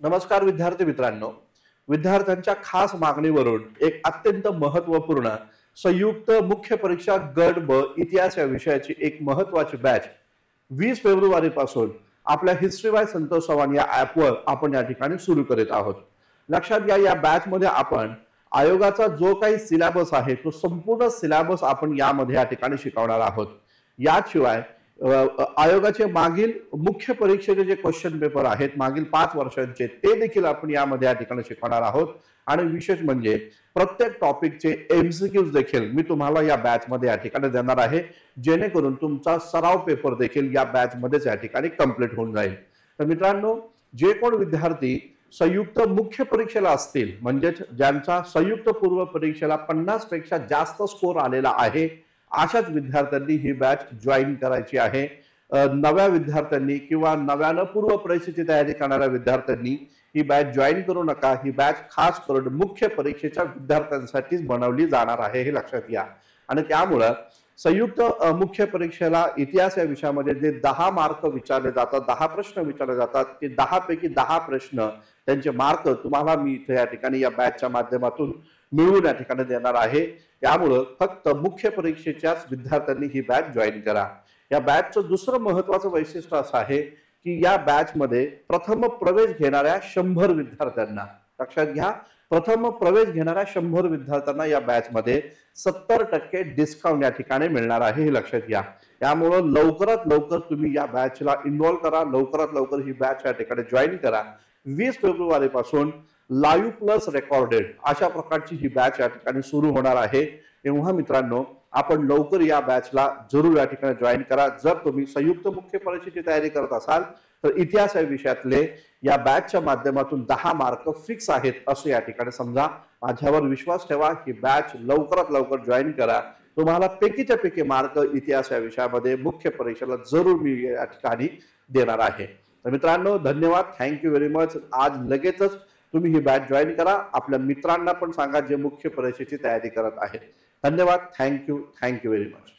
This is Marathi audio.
नमस्कार विद्यार्थी मित्रांनो, विद्यार्थ्यांच्या खास मागणीवरून एक अत्यंत महत्त्वपूर्ण संयुक्त मुख्य परीक्षा गट ब इतिहास या विषयाची एक महत्त्वाची बॅच 20 फेब्रुवारी पासून आपल्या हिस्ट्री बाय संतोष चव्हाण या ॲपवर आपण या ठिकाणी सुरू करीत आहोत। लक्षात घ्या, या बॅच मध्ये आपण आयोगाचा जो काही सिलेबस आहे तो संपूर्ण सिलेबस आपण यामध्ये या ठिकाणी शिकवणार आहोत। याशिवाय आयोगाचे मागील मुख्य परीक्षेचे जे क्वेश्चन पेपर आहेत मागील 5 वर्षांचे ते देखील आपण यामध्ये या ठिकाणी शिकवणार आहोत। आणि विशेष म्हणजे प्रत्येक टॉपिकचे एमसीक्यूज देखील मी तुम्हाला या बॅच मध्ये या ठिकाणी देणार आहे, जेणेकरून तुमचा सराव पेपर देखील या बॅच मध्येच या ठिकाणी कंप्लीट होऊन जाईल। तर मित्रांनो, जे कोण विद्यार्थी संयुक्त मुख्य परीक्षेला असतील, म्हणजेच ज्यांचा संयुक्त पूर्व परीक्षेला 50 पेक्षा जास्त स्कोर आलेला आहे, अशाच विद्यार्थ्यांनी ही बॅच जॉईन करायची आहे। नव्या विद्यार्थ्यांनी किंवा नव्यानं पूर्व परीक्षेची तयारी करणाऱ्या विद्यार्थ्यांनी ही बॅच जॉईन करू नका। ही बॅच खास करून मुख्य परीक्षेच्या विद्यार्थ्यांसाठीच बनवली जाणार आहे, हे लक्षात घ्या। आणि त्यामुळे संयुक्त मुख्य परीक्षेला इतिहास या विषयामध्ये जे 10 मार्क विचारले जातात, 10 प्रश्न विचारले जातात, ते 10 पैकी 10 प्रश्न त्यांचे मार्क तुम्हाला मी इथे या ठिकाणी या बॅचच्या माध्यमातून मिळवून या ठिकाणी देणार आहे। त्यामुळे फक्त मुख्य परीक्षेच्याच विद्यार्थ्यांनी ही बॅच जॉईन करा। या बॅचचं दुसरं महत्त्वाचं वैशिष्ट्य असं आहे की या बॅच मध्ये प्रथम प्रवेश घेणाऱ्या 100 विद्यार्थ्यांना, लक्षात घ्या, प्रथम प्रवेश घेणाऱ्या 100 विद्यार्थ्यांना या बॅच मध्ये 70% डिस्काउंट या ठिकाणी मिळणार आहे, हे लक्षात घ्या। त्यामुळे लवकरात लवकर तुम्ही या बॅचला इन्व्हॉल्व करा, लवकरात लवकर ही बॅच या ठिकाणी जॉईन करा। 20 फेब्रुवारी पासून लाईव्ह प्लस रेकॉर्डेड अशा प्रकारची ही बॅच या ठिकाणी सुरू होणार आहे। तेव्हा मित्रांनो, आपण लवकर या बॅचला जरूर या ठिकाणी जॉईन करा। जर तुम्ही संयुक्त मुख्य परीक्षेची तयारी करत असाल तर इतिहास या विषयातले या बॅचच्या माध्यमातून 10 मार्क फिक्स आहेत असं या ठिकाणी समजा। माझ्यावर विश्वास ठेवा, ही बॅच लवकरात लवकर जॉईन करा। तुम्हाला पैकीच्या पैकी मार्क इतिहास या विषयामध्ये मुख्य परीक्षेला जरूर मी या ठिकाणी देणार आहे। तर मित्रांनो, धन्यवाद, थँक्यू व्हेरी मच। आज लगेचच तुम्ही ही बॅच जॉईन करा, आपल्या मित्रांना पण सांगा जे मुख्य परीक्षेची तयारी करत आहेत। धन्यवाद, थँक्यू व्हेरी मच।